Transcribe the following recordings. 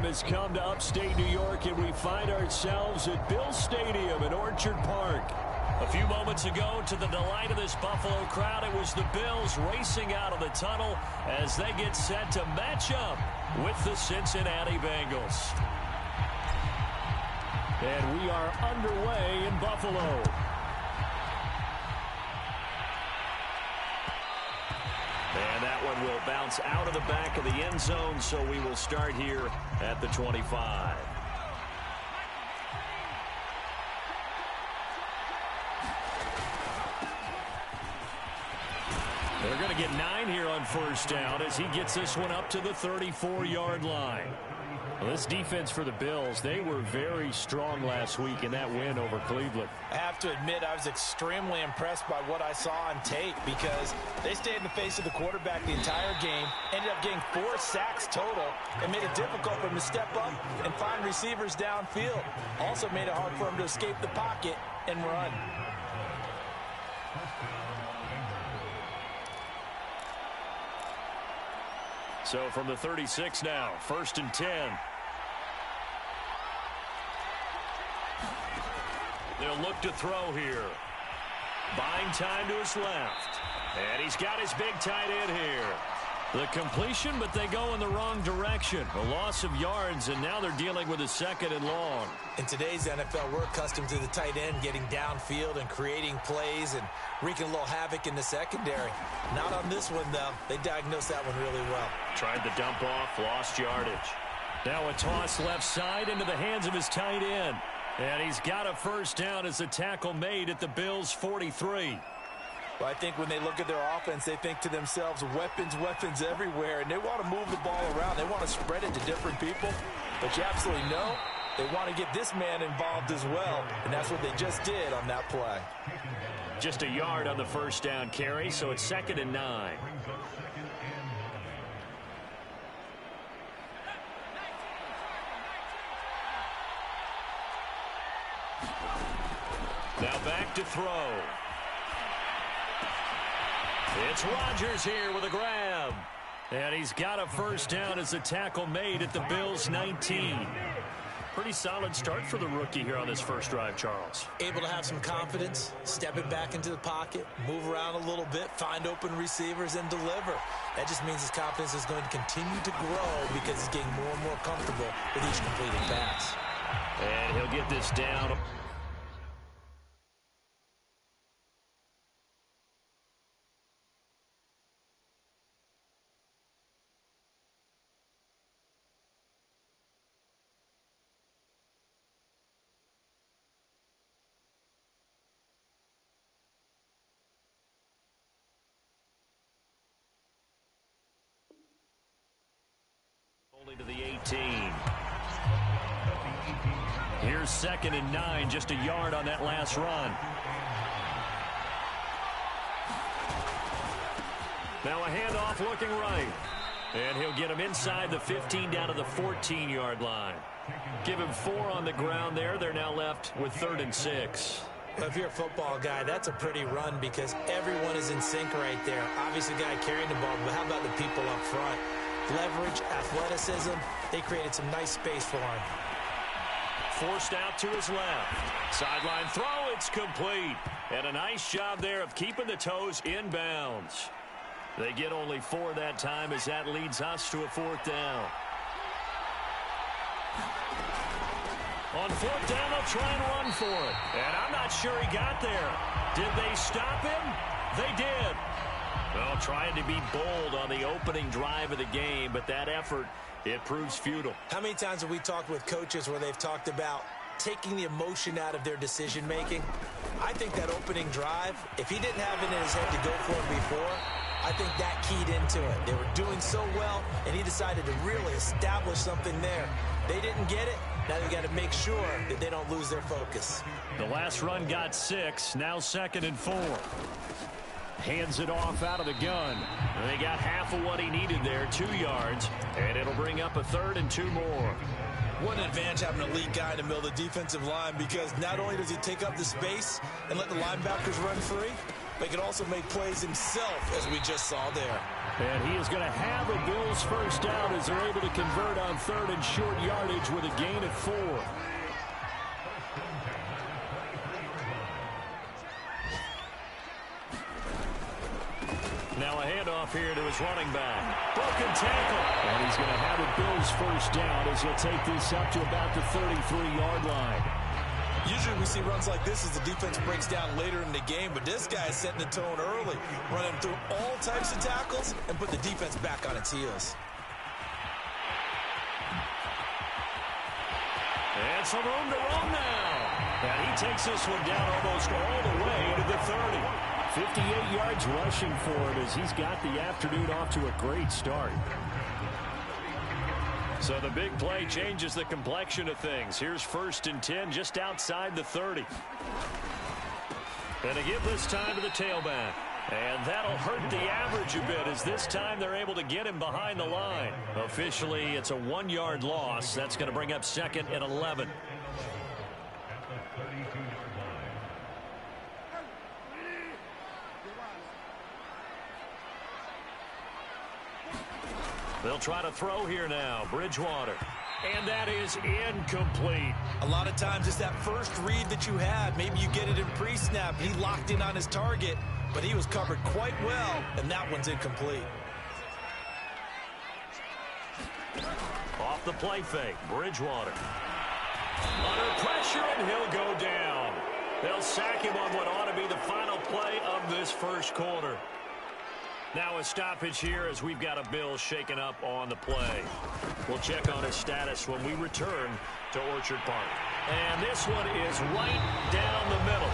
time has come to upstate New York, and we find ourselves at Bill Stadium in Orchard Park. A few moments ago, to the delight of this Buffalo crowd, it was the Bills racing out of the tunnel as they get set to match up with the Cincinnati Bengals. And we are underway in Buffalo. And that one will bounce out of the back of the end zone, so we will start here at the 25. They're going to get 9 here on first down as he gets this one up to the 34-yard line. Well, this defense for the Bills, they were very strong last week in that win over Cleveland. I have to admit, I was extremely impressed by what I saw on tape because they stayed in the face of the quarterback the entire game, ended up getting 4 sacks total, and made it difficult for him to step up and find receivers downfield. Also made it hard for him to escape the pocket and run. So from the 36 now, 1st and 10. They'll look to throw here. Buying time to his left. And he's got his big tight end here. The completion, but they go in the wrong direction. A loss of yards, and now they're dealing with a 2nd and long. In today's NFL, we're accustomed to the tight end getting downfield and creating plays and wreaking a little havoc in the secondary. Not on this one, though. They diagnosed that one really well. Tried to dump off, lost yardage. Now a toss left side into the hands of his tight end. And he's got a first down as a tackle made at the Bills' 43. Well, I think when they look at their offense, they think to themselves, weapons, weapons everywhere, and they want to move the ball around. They want to spread it to different people. But you absolutely know they want to get this man involved as well, and that's what they just did on that play. Just a yard on the first down carry, so it's 2nd and 9. Now back to throw. It's Rodgers here with a grab. And he's got a first down as a tackle made at the Bills' 19. Pretty solid start for the rookie here on this first drive, Charles. Able to have some confidence, step it back into the pocket, move around a little bit, find open receivers, and deliver. That just means his confidence is going to continue to grow because he's getting more and more comfortable with each completed pass. And he'll get this down. To the 18. Here's 2nd and 9, just a yard on that last run. Now a handoff looking right. And he'll get him inside the 15 down to the 14-yard line. Give him 4 on the ground there. They're now left with 3rd and 6. Well, if you're a football guy, that's a pretty run because everyone is in sync right there. Obviously, the guy carrying the ball, but how about the people up front? Leverage, athleticism, they created some nice space for him. Forced out to his left. Sideline throw, it's complete. And a nice job there of keeping the toes in bounds. They get only 4 that time as that leads us to a 4th down. On 4th down, they'll try and run for it. And I'm not sure he got there. Did they stop him? They did. Well, trying to be bold on the opening drive of the game, but that effort, it proves futile. How many times have we talked with coaches where they've talked about taking the emotion out of their decision-making? I think that opening drive, if he didn't have it in his head to go for it before, I think that keyed into it. They were doing so well, and he decided to really establish something there. They didn't get it. Now they've got to make sure that they don't lose their focus. The last run got 6, now 2nd and 4. Hands it off out of the gun. And they got half of what he needed there, 2 yards. And it'll bring up a 3rd and 2 more. What an advantage having a lead guy in the middle of the defensive line because not only does he take up the space and let the linebackers run free, but he can also make plays himself, as we just saw there. And he is going to have a Bills first down as they're able to convert on third and short yardage with a gain of 4. Now a handoff here to his running back. Broken tackle. And he's going to have a Bills first down as he'll take this up to about the 33-yard line. Usually we see runs like this as the defense breaks down later in the game, but this guy is setting the tone early, running through all types of tackles and put the defense back on its heels. And some room to roam now. And he takes this one down almost all the way to the 30. 58 yards rushing for him as he's got the afternoon off to a great start. So the big play changes the complexion of things. Here's 1st and 10 just outside the 30. And to give this time to the tailback. And that'll hurt the average a bit as this time they're able to get him behind the line. Officially, it's a 1-yard loss. That's going to bring up 2nd and 11. They'll try to throw here now. Bridgewater. And that is incomplete. A lot of times it's that first read that you had. Maybe you get it in pre-snap. He locked in on his target, but he was covered quite well, and that one's incomplete. Off the play fake. Bridgewater. Under pressure, and he'll go down. They'll sack him on what ought to be the final play of this first quarter. Now a stoppage here as we've got a Bill shaken up on the play. We'll check on his status when we return to Orchard Park. And this one is right down the middle.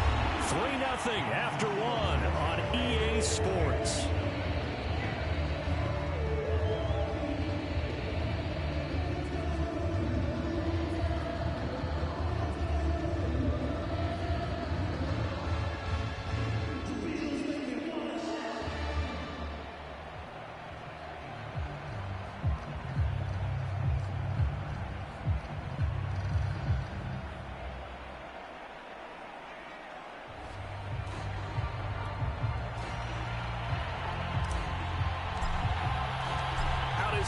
3-0 after 1 on EA Sports.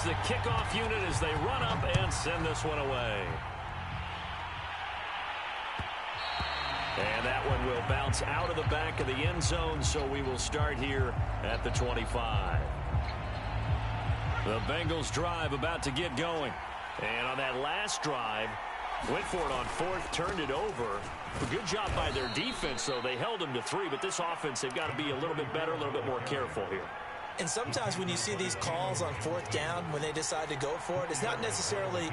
The kickoff unit as they run up and send this one away. And that one will bounce out of the back of the end zone, so we will start here at the 25. The Bengals drive about to get going. And on that last drive, went for it on 4th, turned it over. A good job by their defense, though. They held them to 3, but this offense, they've got to be a little bit better, a little bit more careful here. And sometimes when you see these calls on 4th down, when they decide to go for it, it's not necessarily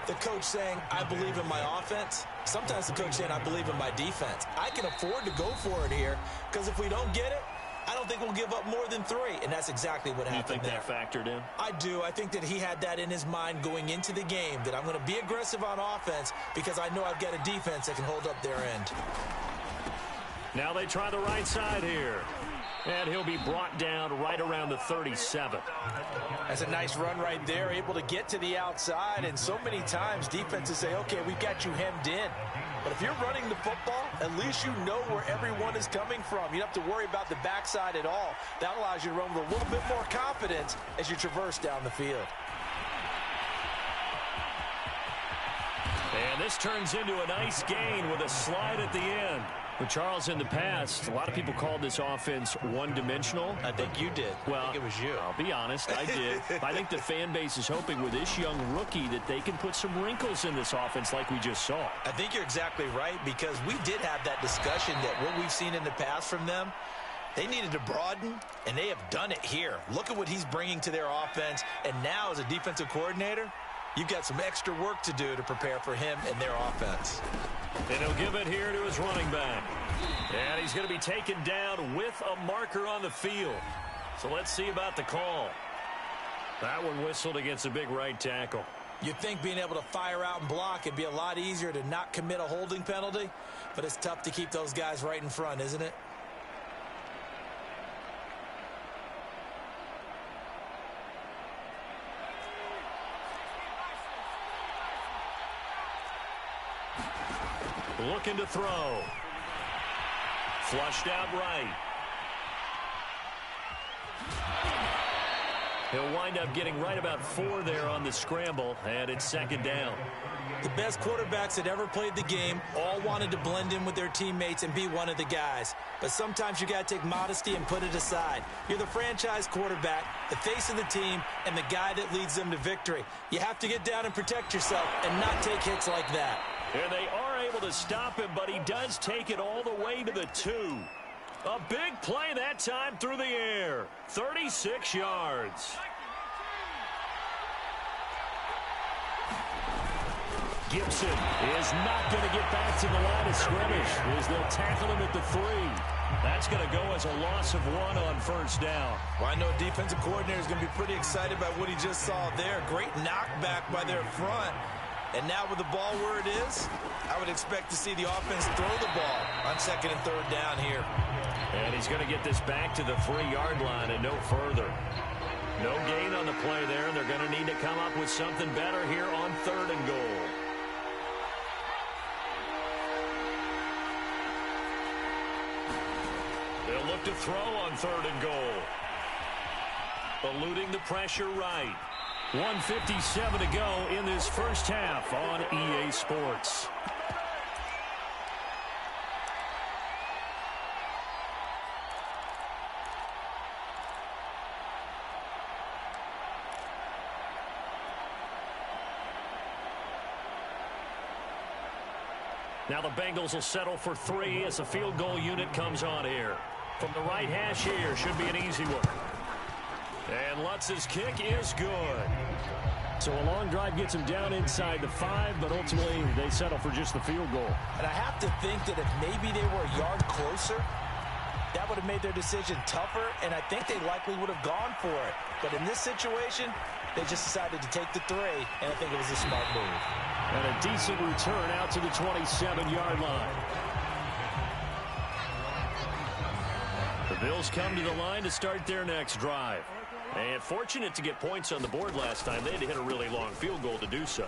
the coach saying, I believe in my offense. Sometimes the coach saying, I believe in my defense. I can afford to go for it here because if we don't get it, I don't think we'll give up more than 3. And that's exactly what happened there. You think that factored in? I do. I think that he had that in his mind going into the game, that I'm going to be aggressive on offense because I know I've got a defense that can hold up their end. Now they try the right side here. And he'll be brought down right around the 37. That's a nice run right there, able to get to the outside. And so many times defenses say, okay, we've got you hemmed in. But if you're running the football, at least you know where everyone is coming from. You don't have to worry about the backside at all. That allows you to run with a little bit more confidence as you traverse down the field. And this turns into a nice gain with a slide at the end. But Charles, in the past, a lot of people called this offense one-dimensional. I think you did. Well, I think it was you. I'll be honest, I did. I think the fan base is hoping with this young rookie that they can put some wrinkles in this offense like we just saw. I think you're exactly right because we did have that discussion that what we've seen in the past from them, they needed to broaden, and they have done it here. Look at what he's bringing to their offense, and now as a defensive coordinator, you've got some extra work to do to prepare for him and their offense. And he'll give it here to his running back. And he's going to be taken down with a marker on the field. So let's see about the call. That one whistled against a big right tackle. You'd think being able to fire out and block it'd be a lot easier to not commit a holding penalty, but it's tough to keep those guys right in front, isn't it? Looking to throw. Flushed out right. He'll wind up getting right about 4 there on the scramble, and it's second down. The best quarterbacks that ever played the game all wanted to blend in with their teammates and be one of the guys. But sometimes you got to take modesty and put it aside. You're the franchise quarterback, the face of the team, and the guy that leads them to victory. You have to get down and protect yourself and not take hits like that. And they are able to stop him, but he does take it all the way to the 2. A big play that time through the air. 36 yards. Gibson is not going to get back to the line of scrimmage as they'll tackle him at the 3. That's going to go as a loss of 1 on first down. Well, I know defensive coordinator is going to be pretty excited about what he just saw there. Great knockback by their front. And now with the ball where it is, I would expect to see the offense throw the ball on second and third down here. And he's going to get this back to the 3-yard line and no further. No gain on the play there, and they're going to need to come up with something better here on 3rd and goal. They'll look to throw on 3rd and goal. Eluding the pressure right. 1:57 to go in this first half on EA Sports. Now the Bengals will settle for 3 as the field goal unit comes on here. From the right hash here, should be an easy one. And Lutz's kick is good. So a long drive gets him down inside the 5, but ultimately they settle for just the field goal. And I have to think that if maybe they were a yard closer, that would have made their decision tougher, and I think they likely would have gone for it. But in this situation, they just decided to take the 3, and I think it was a smart move. And a decent return out to the 27-yard line. The Bills come to the line to start their next drive. And fortunate to get points on the board last time. They had to hit a really long field goal to do so.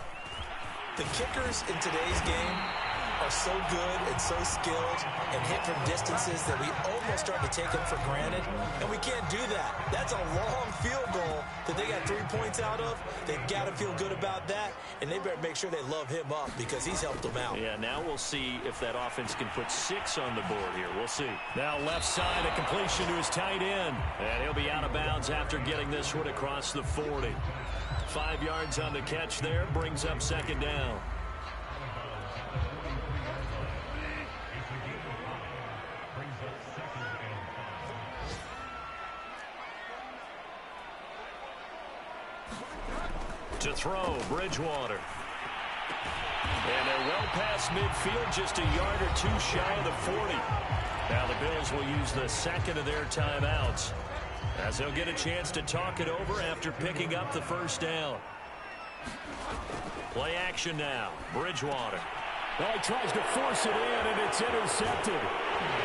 The kickers in today's game are so good and so skilled and hit from distances that we almost start to take them for granted, and we can't do that. That's a long field goal that they got 3 points out of. They've got to feel good about that, and they better make sure they love him up because he's helped them out. Yeah, now we'll see if that offense can put 6 on the board here. We'll see. Now left side, a completion to his tight end, and he'll be out of bounds after getting this one across the 40. 5 yards on the catch there, brings up second down. To throw, Bridgewater. And they're well past midfield, just a yard or 2 shy of the 40. Now the Bills will use the second of their timeouts as they'll get a chance to talk it over after picking up the first down. Play action now, Bridgewater. Well, he tries to force it in, and it's intercepted.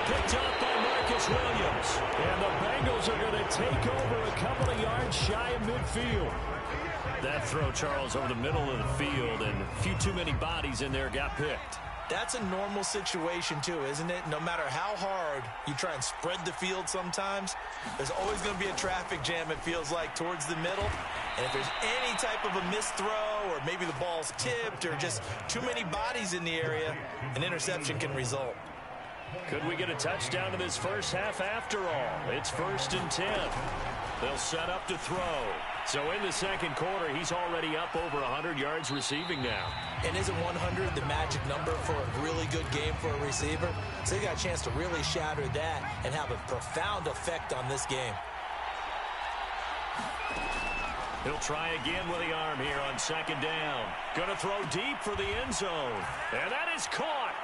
Picked up by Marcus Williams. And the Bengals are going to take over a couple of yards shy of midfield. That throw, Charles, over the middle of the field, and a few too many bodies in there got picked. That's a normal situation, too, isn't it? No matter how hard you try and spread the field sometimes, there's always going to be a traffic jam, it feels like, towards the middle. And if there's any type of a missed throw, or maybe the ball's tipped, or just too many bodies in the area, an interception can result. Could we get a touchdown in this first half after all? It's 1st and 10. They'll set up to throw. So in the second quarter, he's already up over 100 yards receiving now. And isn't 100 the magic number for a really good game for a receiver? So they got a chance to really shatter that and have a profound effect on this game. He'll try again with the arm here on second down. Going to throw deep for the end zone. And that is caught.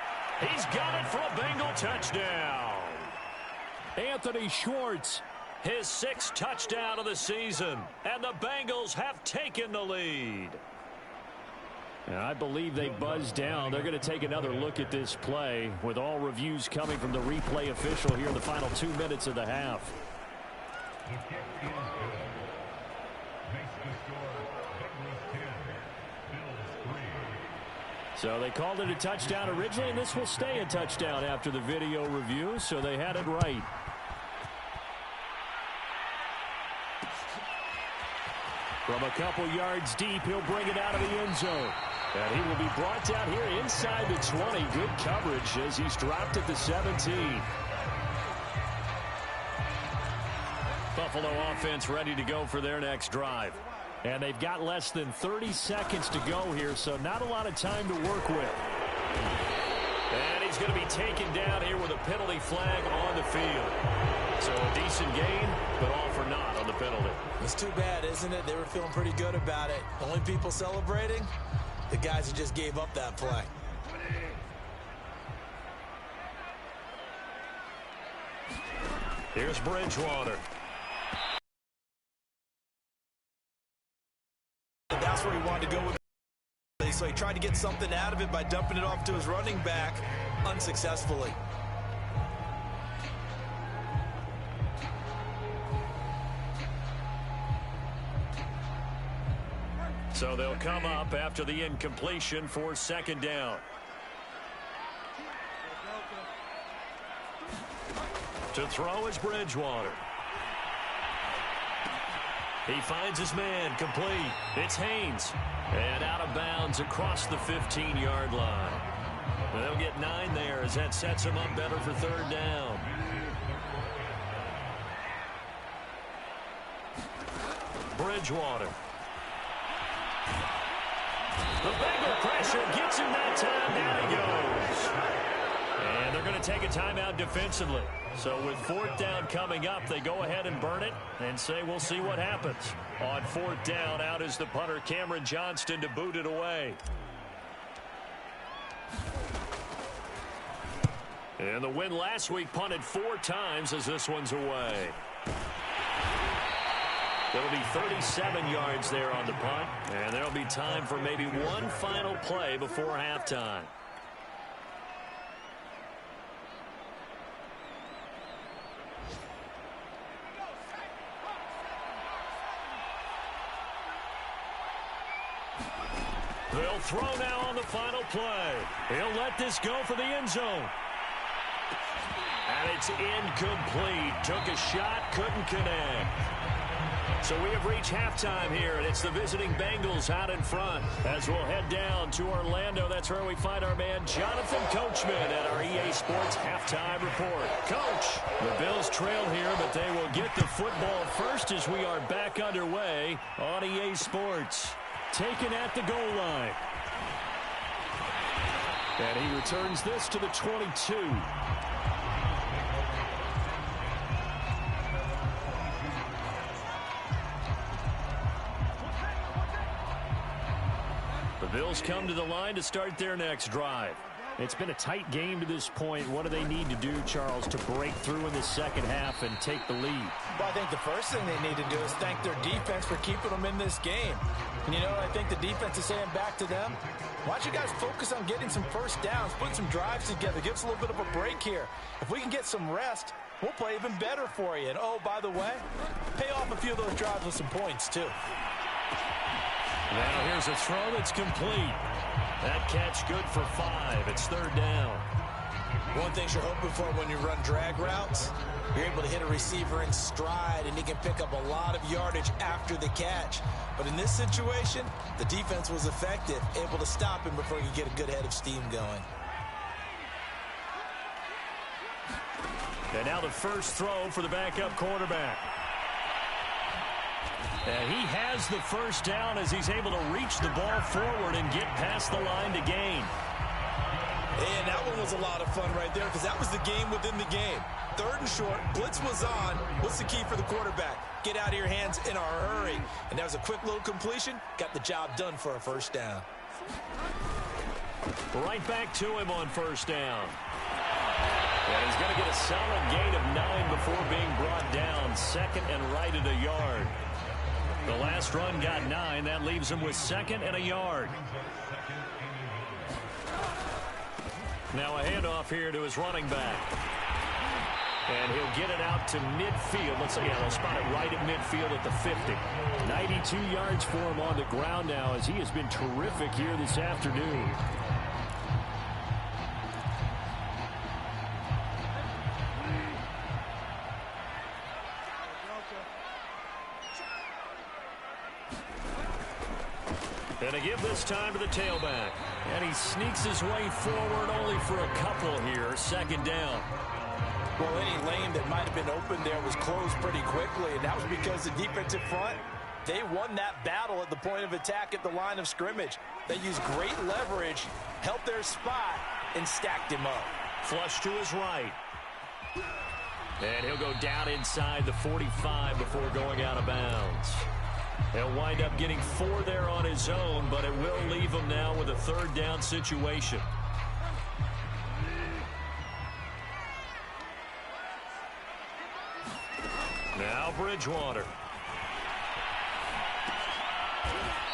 He's got it for a Bengal touchdown. Anthony Schwartz, his 6th touchdown of the season. And the Bengals have taken the lead. And I believe they buzzed down. They're going to take another look at this play with all reviews coming from the replay official here in the final 2 minutes of the half. So they called it a touchdown originally, and this will stay a touchdown after the video review, so they had it right. From a couple yards deep, he'll bring it out of the end zone. And he will be brought down here inside the 20. Good coverage as he's dropped at the 17. Buffalo offense ready to go for their next drive. And they've got less than 30 seconds to go here, so not a lot of time to work with. And he's going to be taken down here with a penalty flag on the field. So a decent gain, but all for naught on the penalty. It's too bad, isn't it? They were feeling pretty good about it. Only people celebrating, the guys who just gave up that play. Here's Bridgewater. That's where he wanted to go with it. So he tried to get something out of it by dumping it off to his running back unsuccessfully. So they'll come up after the incompletion for second down. To throw is Bridgewater. He finds his man, complete. It's Haynes. And out of bounds across the 15-yard line. They'll get 9 there as that sets him up better for third down. Bridgewater. The Bengal pressure gets him that time. Down he goes. And they're going to take a timeout defensively. So with fourth down coming up, they go ahead and burn it and say we'll see what happens. On fourth down, out is the punter Cameron Johnston to boot it away. And the win last week punted 4 times as this one's away. There'll be 37 yards there on the punt, and there'll be time for maybe one final play before halftime. They'll throw now on the final play. He'll let this go for the end zone. And it's incomplete. Took a shot, couldn't connect. So we have reached halftime here, and it's the visiting Bengals out in front. As we'll head down to Orlando, that's where we find our man Jonathan Coachman at our EA Sports Halftime Report. Coach, the Bills trail here, but they will get the football first as we are back underway on EA Sports. Taken at the goal line. And he returns this to the 22. The Bills come to the line to start their next drive. It's been a tight game to this point. What do they need to do, Charles, to break through in the second half and take the lead? Well, I think the first thing they need to do is thank their defense for keeping them in this game. And, you know, I think the defense is saying back to them, why don't you guys focus on getting some first downs, put some drives together, give us a little bit of a break here. If we can get some rest, we'll play even better for you. And, oh, by the way, pay off a few of those drives with some points, too. Now here's a throw that's complete. That catch good for 5. It's third down. One thing you're hoping for when you run drag routes, you're able to hit a receiver in stride, and he can pick up a lot of yardage after the catch. But in this situation, the defense was effective, able to stop him before he could get a good head of steam going. And now the first throw for the backup quarterback. And he has the first down as he's able to reach the ball forward and get past the line to gain. And that one was a lot of fun right there because that was the game within the game. Third and short, blitz was on. What's the key for the quarterback? Get out of your hands in a hurry. And that was a quick little completion. Got the job done for a first down. Right back to him on first down. And he's going to get a solid gain of 9 before being brought down. Second and right at a yard. The last run got 9. That leaves him with second and a yard. Now a handoff here to his running back. And he'll get it out to midfield. Let's see, they'll spot it right at midfield at the 50. 92 yards for him on the ground now as he has been terrific here this afternoon. And to give this time to the tailback. And he sneaks his way forward only for a couple here. Second down. Well, any lane that might have been open there was closed pretty quickly, and that was because the defensive front, they won that battle at the point of attack at the line of scrimmage. They used great leverage, held their spot, and stacked him up. Flush to his right. And he'll go down inside the 45 before going out of bounds. He'll wind up getting 4 there on his own, but it will leave him now with a third down situation. Now Bridgewater.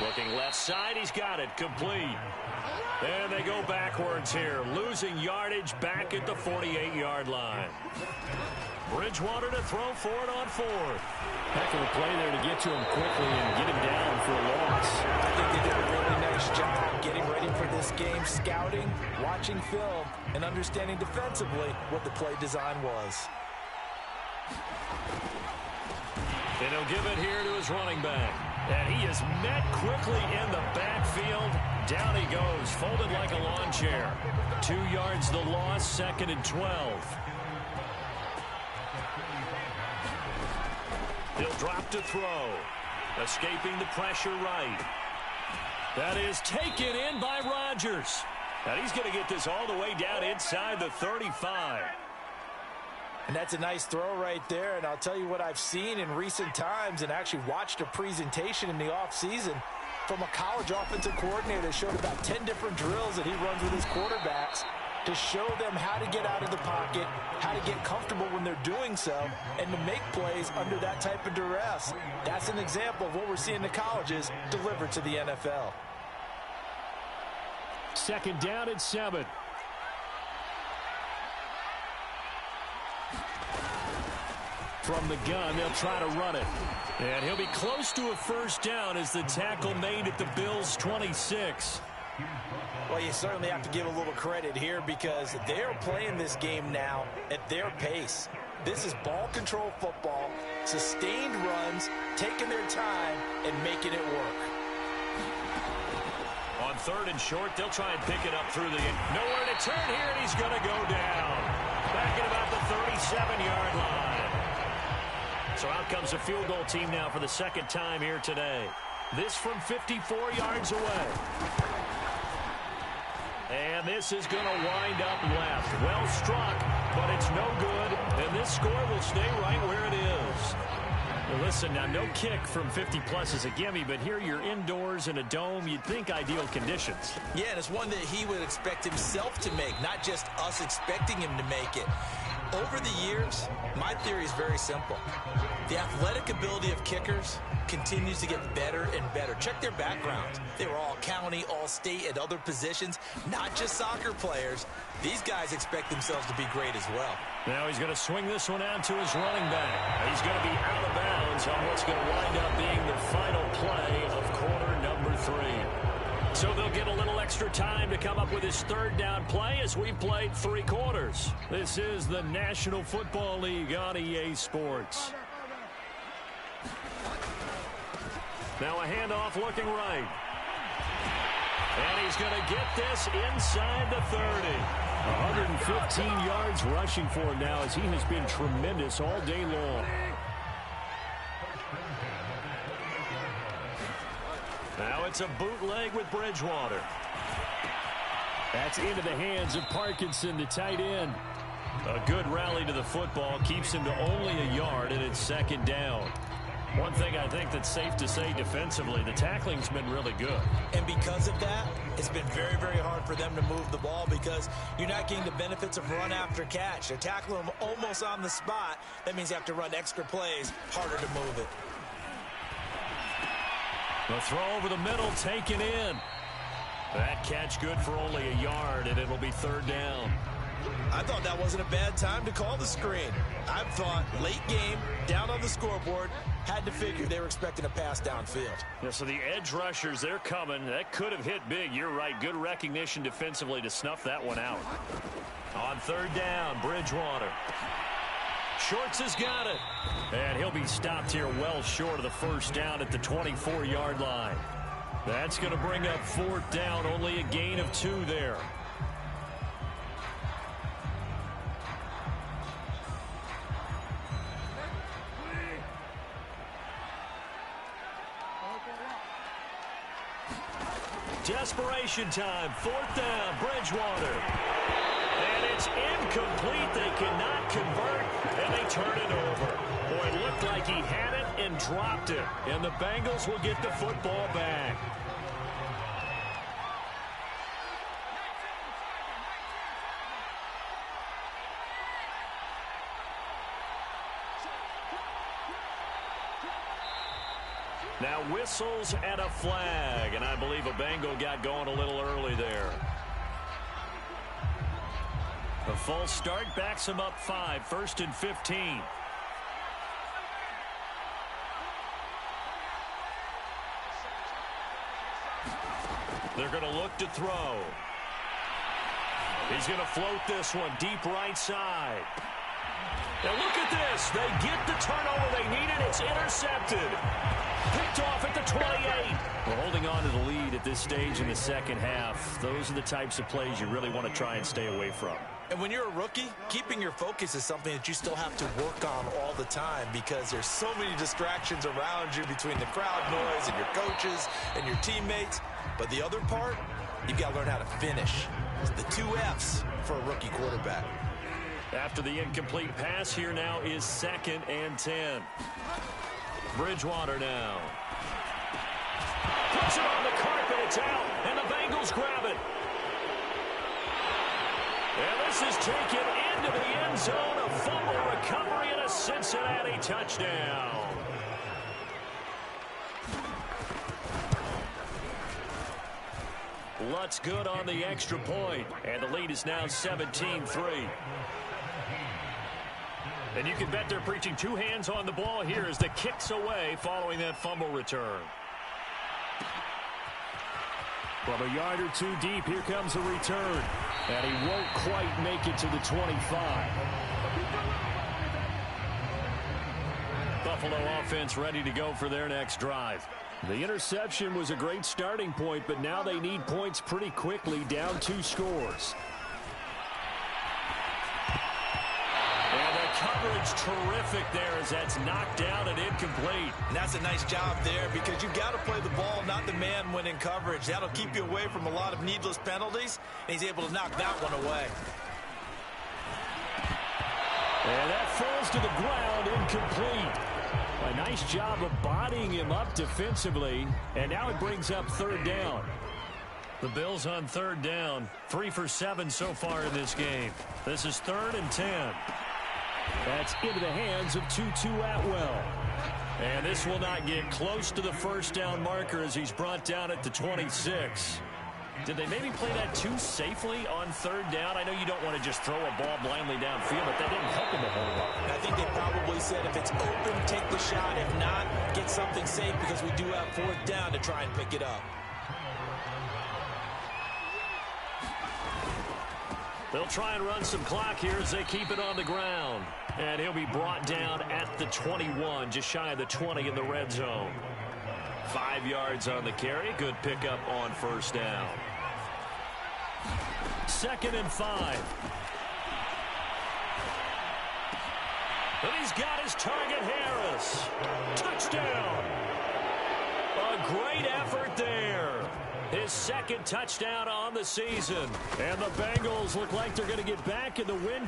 Looking left side, he's got it, complete. And they go backwards here, losing yardage back at the 48-yard line. Bridgewater to throw for it on 4th. Heck of a play there to get to him quickly and get him down for a loss. I think they did a really nice job getting ready for this game, scouting, watching film, and understanding defensively what the play design was. And he'll give it here to his running back. And he is met quickly in the backfield. Down he goes, folded like a lawn chair. 2 yards the loss, 2nd and 12. He'll drop to throw. Escaping the pressure right. That is taken in by Rodgers. And he's going to get this all the way down inside the 35. And that's a nice throw right there. And I'll tell you what I've seen in recent times and actually watched a presentation in the offseason from a college offensive coordinator that showed about 10 different drills that he runs with his quarterbacks to show them how to get out of the pocket, how to get comfortable when they're doing so, and to make plays under that type of duress. That's an example of what we're seeing in the colleges delivered to the NFL. 2nd down and 7. From the gun, they'll try to run it. And he'll be close to a first down as the tackle made at the Bills' 26. Well, you certainly have to give a little credit here because they're playing this game now at their pace. This is ball control football, sustained runs, taking their time, and making it work. On 3rd and short, they'll try and pick it up through the... Nowhere to turn here, and he's going to go down. Back at about the 37-yard line. So out comes a field goal team now for the 2nd time here today. This from 54 yards away. And this is going to wind up left. Well struck, but it's no good. And this score will stay right where it is. Well, listen, now no kick from 50-plus is a gimme, but here you're indoors in a dome. You'd think ideal conditions. Yeah, and it's one that he would expect himself to make, not just us expecting him to make it. Over the years, my theory is very simple. The athletic ability of kickers continues to get better and better. Check their backgrounds. They were all county, all state, at other positions, not just soccer players. These guys expect themselves to be great as well. Now he's going to swing this one out to his running back. He's going to be out of bounds on what's going to wind up being the final play of quarter number 3. So they'll get a little extra time to come up with his 3rd down play as we've played 3 quarters. This is the National Football League on EA Sports. Now a handoff looking right. And he's going to get this inside the 30. 115 yards rushing for him now as he has been tremendous all day long. Now it's a bootleg with Bridgewater. That's into the hands of Parkinson, the tight end. A good rally to the football keeps him to only a yard, and it's 2nd down. One thing I think that's safe to say defensively, the tackling's been really good. And because of that, it's been very, very hard for them to move the ball because you're not getting the benefits of run after catch. They're tackling them almost on the spot. That means you have to run extra plays, harder to move it. The throw over the middle, taken in. That catch good for only a yard, and it'll be 3rd down. I thought that wasn't a bad time to call the screen. I thought late game, down on the scoreboard, had to figure they were expecting a pass downfield. Yeah, so the edge rushers, they're coming. That could have hit big. You're right. Good recognition defensively to snuff that one out. On 3rd down, Bridgewater. Schwartz has got it. And he'll be stopped here well short of the first down at the 24-yard line. That's going to bring up fourth down. Only a gain of 2 there. Desperation time. Fourth down. Bridgewater. And it's incomplete. They cannot convert, and they turn it over. Boy, it looked like he had it and dropped it. And the Bengals will get the football back. Now whistles and a flag, and I believe a Bengal got going a little early there. A false start backs him up 5, 1st and 15. They're going to look to throw. He's going to float this one deep right side. Now look at this. They get the turnover they needed. It's intercepted. Picked off at the 28. We're holding on to the lead at this stage in the second half. Those are the types of plays you really want to try and stay away from. And when you're a rookie, keeping your focus is something that you still have to work on all the time because there's so many distractions around you between the crowd noise and your coaches and your teammates. But the other part, you've got to learn how to finish. It's the 2 F's for a rookie quarterback. After the incomplete pass, here now is 2nd and 10. Bridgewater now. Puts it on the carpet. It's out, and the Bengals grab it. And this is taken into the end zone. A fumble recovery and a Cincinnati touchdown. Lutz good on the extra point, and the lead is now 17-3. And you can bet they're preaching 2 hands on the ball here as the kick's away following that fumble return. From a yard or 2 deep, here comes a return. And he won't quite make it to the 25. Buffalo offense ready to go for their next drive. The interception was a great starting point, but now they need points pretty quickly, down 2 scores. And the coverage terrific there as that's knocked down and incomplete. And that's a nice job there because you've got to play the ball, not the man when in coverage. That'll keep you away from a lot of needless penalties, and he's able to knock that one away. And that falls to the ground, incomplete. A nice job of bodying him up defensively, and now it brings up 3rd down. The Bills on 3rd down, 3 for 7 so far in this game. This is 3rd and 10. That's into the hands of Tutu Atwell. And this will not get close to the 1st down marker as he's brought down at the 26. Did they maybe play that too safely on 3rd down? I know you don't want to just throw a ball blindly downfield, but that didn't help him a whole lot. I think they probably said if it's open, take the shot. If not, get something safe because we do have 4th down to try and pick it up. They'll try and run some clock here as they keep it on the ground. And he'll be brought down at the 21, just shy of the 20 in the red zone. 5 yards on the carry. Good pickup on 1st down. 2nd and 5. And he's got his target, Harris. Touchdown. A great effort there. His 2nd touchdown on the season. And the Bengals look like they're going to get back in the win